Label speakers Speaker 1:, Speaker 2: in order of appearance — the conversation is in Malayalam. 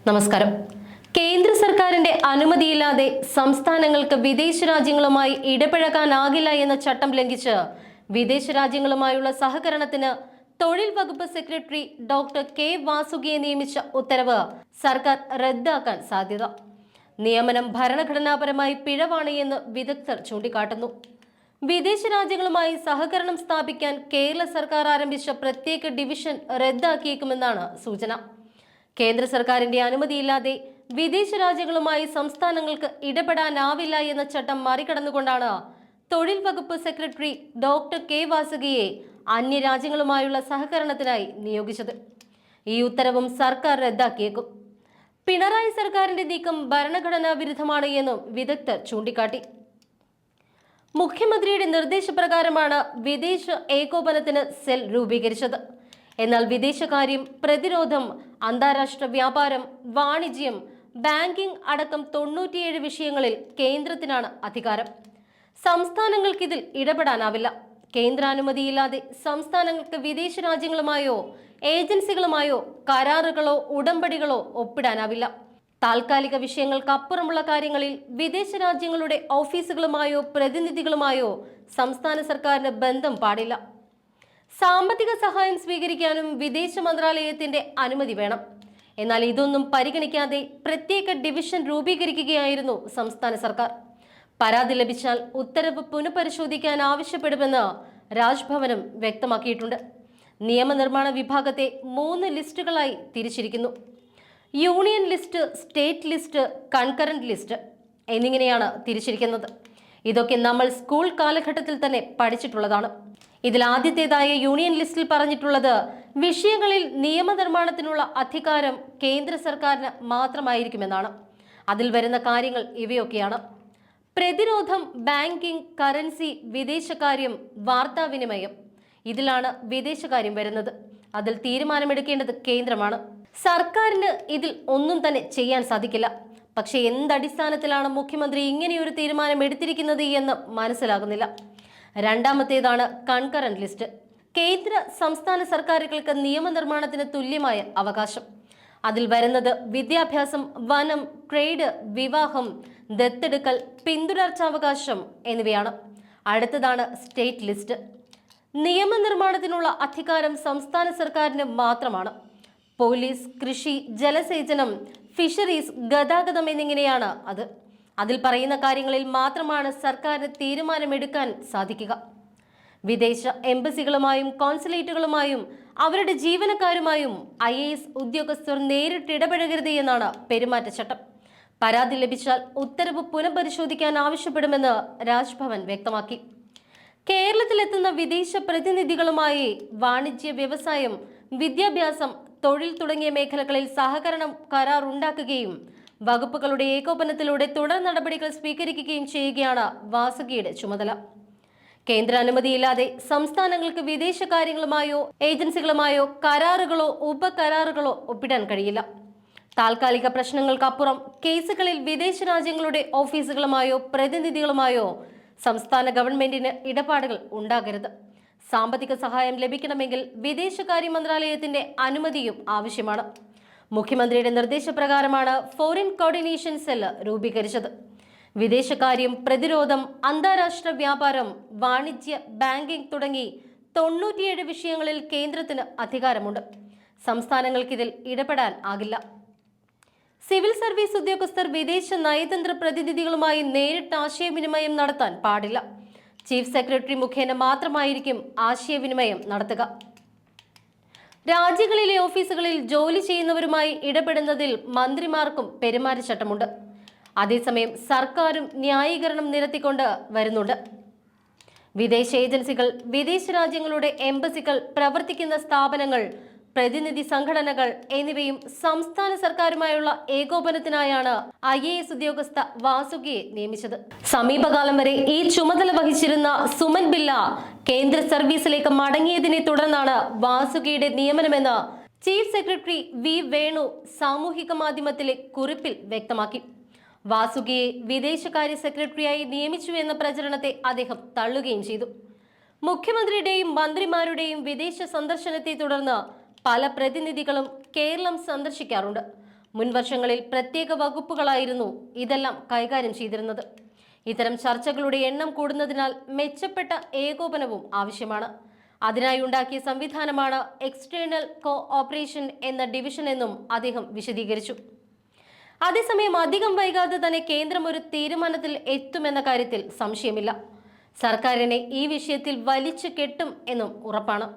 Speaker 1: നമസ്കാരം. കേന്ദ്ര സർക്കാരിന്റെ അനുമതിയില്ലാതെ സംസ്ഥാനങ്ങൾക്ക് വിദേശ രാജ്യങ്ങളുമായി ഇടപഴകാനാകില്ല എന്ന ചട്ടം ലംഘിച്ച് വിദേശ രാജ്യങ്ങളുമായുള്ള സഹകരണത്തിന് തൊഴിൽ വകുപ്പ് സെക്രട്ടറി ഡോക്ടർ കെ വാസുകിയെ നിയമിച്ച ഉത്തരവ് സർക്കാർ റദ്ദാക്കാൻ സാധ്യത. നിയമനം ഭരണഘടനാപരമായി പിഴവാണ് എന്ന് വിദഗ്ധർ ചൂണ്ടിക്കാട്ടുന്നു. വിദേശ രാജ്യങ്ങളുമായി സഹകരണം സ്ഥാപിക്കാൻ കേരള സർക്കാർ ആരംഭിച്ച പ്രത്യേക ഡിവിഷൻ റദ്ദാക്കിയേക്കുമെന്നാണ് സൂചന. കേന്ദ്ര സർക്കാരിന്റെ അനുമതിയില്ലാതെ വിദേശ രാജ്യങ്ങളുമായി സംസ്ഥാനങ്ങൾക്ക് ഇടപെടാനാവില്ല എന്ന ചട്ടം മറികടന്നുകൊണ്ടാണ് തൊഴിൽ വകുപ്പ് സെക്രട്ടറി ഡോക്ടർ കെ വാസുകിയെ അന്യരാജ്യങ്ങളുമായുള്ള സഹകരണത്തിനായി നിയോഗിച്ചത്. ഈ ഉത്തരവും സർക്കാർ റദ്ദാക്കിയേക്കും. പിണറായി സർക്കാരിന്റെ നീക്കം ഭരണഘടനാ വിരുദ്ധമാണ് എന്നും വിദഗ്ധർ ചൂണ്ടിക്കാട്ടി. മുഖ്യമന്ത്രിയുടെ നിർദ്ദേശപ്രകാരമാണ് വിദേശ ഏകോപനത്തിന് സെൽ രൂപീകരിച്ചത്. എന്നാൽ വിദേശകാര്യം, പ്രതിരോധം, അന്താരാഷ്ട്ര വ്യാപാരം, വാണിജ്യം, ബാങ്കിംഗ് അടക്കം 97 വിഷയങ്ങളിൽ കേന്ദ്രത്തിനാണ് അധികാരം. സംസ്ഥാനങ്ങൾക്ക് ഇതിൽ ഇടപെടാനാവില്ല. കേന്ദ്രാനുമതിയില്ലാതെ സംസ്ഥാനങ്ങൾക്ക് വിദേശ രാജ്യങ്ങളുമായോ ഏജൻസികളുമായോ കരാറുകളോ ഉടമ്പടികളോ ഒപ്പിടാനാവില്ല. താൽക്കാലിക വിഷയങ്ങൾക്ക് അപ്പുറമുള്ള കാര്യങ്ങളിൽ വിദേശ രാജ്യങ്ങളുടെ ഓഫീസുകളുമായോ പ്രതിനിധികളുമായോ സംസ്ഥാന സർക്കാരിന് ബന്ധം പാടില്ല. സാമ്പത്തിക സഹായം സ്വീകരിക്കാനും വിദേശ മന്ത്രാലയത്തിന്റെ അനുമതി വേണം. എന്നാൽ ഇതൊന്നും പരിഗണിക്കാതെ പ്രത്യേക ഡിവിഷൻ രൂപീകരിക്കുകയായിരുന്നു സംസ്ഥാന സർക്കാർ. പരാതി ലഭിച്ചാൽ ഉത്തരവ് പുനഃപരിശോധിക്കാൻ ആവശ്യപ്പെടുമെന്ന് രാജ്ഭവനും വ്യക്തമാക്കിയിട്ടുണ്ട്. നിയമനിർമ്മാണ വിഭാഗത്തെ 3 ലിസ്റ്റുകളായി തിരിച്ചിരിക്കുന്നു. Union list, state list, concurrent list എന്നിങ്ങനെയാണ് തിരിച്ചിരിക്കുന്നത്. ഇതൊക്കെ നമ്മൾ സ്കൂൾ കാലഘട്ടത്തിൽ തന്നെ പഠിച്ചിട്ടുള്ളതാണ്. ഇതിൽ ആദ്യത്തേതായ യൂണിയൻ ലിസ്റ്റിൽ പറഞ്ഞിട്ടുള്ളത് വിഷയങ്ങളിൽ നിയമനിർമ്മാണത്തിനുള്ള അധികാരം കേന്ദ്ര സർക്കാരിന് മാത്രമായിരിക്കുമെന്നാണ്. അതിൽ വരുന്ന കാര്യങ്ങൾ ഇവയൊക്കെയാണ്: പ്രതിരോധം, ബാങ്കിംഗ്, കറൻസി, വിദേശകാര്യം, വാർത്താവിനിമയം. ഇതിലാണ് വിദേശകാര്യം വരുന്നത്. അതിൽ തീരുമാനമെടുക്കേണ്ടത് കേന്ദ്രമാണ്. സർക്കാരിന് ഇതിൽ ഒന്നും തന്നെ ചെയ്യാൻ സാധിക്കില്ല. പക്ഷേ എന്തടിസ്ഥാനത്തിലാണ് മുഖ്യമന്ത്രി ഇങ്ങനെയൊരു തീരുമാനം എടുത്തിരിക്കുന്നത് എന്ന് മനസ്സിലാകുന്നില്ല. രണ്ടാമത്തേതാണ് കൺകറന്റ് ലിസ്റ്റ്. കേന്ദ്ര സംസ്ഥാന സർക്കാരുകൾക്ക് നിയമനിർമ്മാണത്തിന് തുല്യമായ അവകാശം. അതിൽ വരുന്നത് വിദ്യാഭ്യാസം, വനം, ട്രേഡ്, വിവാഹം, ദത്തെടുക്കൽ, പിന്തുടർച്ചാവകാശം എന്നിവയാണ്. അടുത്തതാണ് സ്റ്റേറ്റ് ലിസ്റ്റ്. നിയമനിർമ്മാണത്തിനുള്ള അധികാരം സംസ്ഥാന സർക്കാരിന് മാത്രമാണ്. പോലീസ്, കൃഷി, ജലസേചനം, ഫിഷറീസ്, ഗതാഗതം എന്നിങ്ങനെയാണ് അത്. അതിൽ പറയുന്ന കാര്യങ്ങളിൽ മാത്രമാണ് സർക്കാരിന് തീരുമാനമെടുക്കാൻ സാധിക്കുക. വിദേശ എംബസികളുമായും കോൺസുലേറ്റുകളുമായും അവരുടെ ജീവനക്കാരുമായും IAS ഉദ്യോഗസ്ഥർ നേരിട്ട് ഇടപെടരുത് എന്നാണ് പെരുമാറ്റച്ചട്ടം. പരാതി ലഭിച്ചാൽ ഉത്തരവ് പുനഃപരിശോധിക്കാൻ ആവശ്യപ്പെടുമെന്ന് രാജ്ഭവൻ വ്യക്തമാക്കി. കേരളത്തിലെത്തുന്ന വിദേശ പ്രതിനിധികളുമായി വാണിജ്യ, വ്യവസായം, വിദ്യാഭ്യാസം, തൊഴിൽ തുടങ്ങിയ മേഖലകളിൽ സഹകരണം കരാർ ഉണ്ടാക്കുകയും വകുപ്പുകളുടെ ഏകോപനത്തിലൂടെ തുടർ നടപടികൾ സ്വീകരിക്കുകയും ചെയ്യുകയാണ് വാസുകിയുടെ ചുമതല. കേന്ദ്ര അനുമതിയില്ലാതെ സംസ്ഥാനങ്ങൾക്ക് വിദേശകാര്യങ്ങളുമായോ ഏജൻസികളുമായോ കരാറുകളോ ഉപകരാറുകളോ ഒപ്പിടാൻ കഴിയില്ല. താൽക്കാലിക പ്രശ്നങ്ങൾക്കപ്പുറം കേസുകളിൽ വിദേശ രാജ്യങ്ങളുടെ ഓഫീസുകളുമായോ പ്രതിനിധികളുമായോ സംസ്ഥാന ഗവൺമെന്റിന് ഇടപാടുകൾ ഉണ്ടാകരുത്. സാമ്പത്തിക സഹായം ലഭിക്കണമെങ്കിൽ വിദേശകാര്യ മന്ത്രാലയത്തിന്റെ അനുമതിയും ആവശ്യമാണ്. മുഖ്യമന്ത്രിയുടെ നിർദ്ദേശപ്രകാരമാണ് ഫോറിൻ കോർഡിനേഷൻ സെല്ല് രൂപീകരിച്ചത്. വിദേശകാര്യം, പ്രതിരോധം, അന്താരാഷ്ട്ര വ്യാപാരം, വാണിജ്യ, ബാങ്കിംഗ് തുടങ്ങി 97 വിഷയങ്ങളിൽ കേന്ദ്രത്തിന് അധികാരമുണ്ട്. സംസ്ഥാനങ്ങൾക്കിതിൽ ഇടപെടാൻ ആകില്ല. സിവിൽ സർവീസ് ഉദ്യോഗസ്ഥർ വിദേശ നയതന്ത്ര പ്രതിനിധികളുമായി നേരിട്ട് ആശയവിനിമയം നടത്താൻ പാടില്ല. ചീഫ് സെക്രട്ടറി മുഖേന മാത്രമായിരിക്കും ആശയവിനിമയം നടത്തുക. രാജ്യങ്ങളിലെ ഓഫീസുകളിൽ ജോലി ചെയ്യുന്നവരുമായി ഇടപെടുന്നതിൽ മന്ത്രിമാർക്കും പെരുമാറ്റച്ചട്ടമുണ്ട്. അതേസമയം സർക്കാരും ന്യായീകരണം നിരത്തിക്കൊണ്ട് വരുന്നുണ്ട്. വിദേശ ഏജൻസികൾ, വിദേശ രാജ്യങ്ങളുടെ എംബസികൾ, പ്രവർത്തിക്കുന്ന സ്ഥാപനങ്ങൾ, പ്രതിനിധി സംഘടനകൾ എന്നിവയും സംസ്ഥാന സർക്കാരുമായുള്ള ഏകോപനത്തിനായാണ് IAS ഉദ്യോഗസ്ഥ വാസുകിയെ നിയമിച്ചത്. സമീപകാലം വരെ ഈ ചുമതല വഹിച്ചിരുന്ന സുമൻ ബില്ല കേന്ദ്ര സർവീസിലേക്ക് മടങ്ങിയതിനെ തുടർന്നാണ് വാസുകിയുടെ നിയമനമെന്ന് ചീഫ് സെക്രട്ടറി V വേണു സാമൂഹിക മാധ്യമത്തിലെ കുറിപ്പിൽ വ്യക്തമാക്കി. വാസുകിയെ വിദേശകാര്യ സെക്രട്ടറിയായി നിയമിച്ചു എന്ന പ്രചരണത്തെ അദ്ദേഹം തള്ളുകയും ചെയ്തു. മുഖ്യമന്ത്രിയുടെയും മന്ത്രിമാരുടെയും വിദേശ സന്ദർശനത്തെ തുടർന്ന് പല പ്രതിനിധികളും കേരളം സന്ദർശിക്കാറുണ്ട്. മുൻവർഷങ്ങളിൽ പ്രത്യേക വകുപ്പുകളായിരുന്നു ഇതെല്ലാം കൈകാര്യം ചെയ്തിരുന്നത്. ഇത്തരം ചർച്ചകളുടെ എണ്ണം കൂടുന്നതിനാൽ മെച്ചപ്പെട്ട ഏകോപനവും ആവശ്യമാണ്. അതിനായി ഉണ്ടാക്കിയ സംവിധാനമാണ് എക്സ്റ്റേണൽ കോഓപ്പറേഷൻ എന്ന ഡിവിഷൻ എന്നും അദ്ദേഹം വിശദീകരിച്ചു. അതേസമയം അധികം വൈകാതെ തന്നെ കേന്ദ്രം ഒരു തീരുമാനത്തിൽ എത്തുമെന്ന കാര്യത്തിൽ സംശയമില്ല. സർക്കാരിനെ ഈ വിഷയത്തിൽ വലിച്ചു കെട്ടും എന്നും ഉറപ്പാണ്.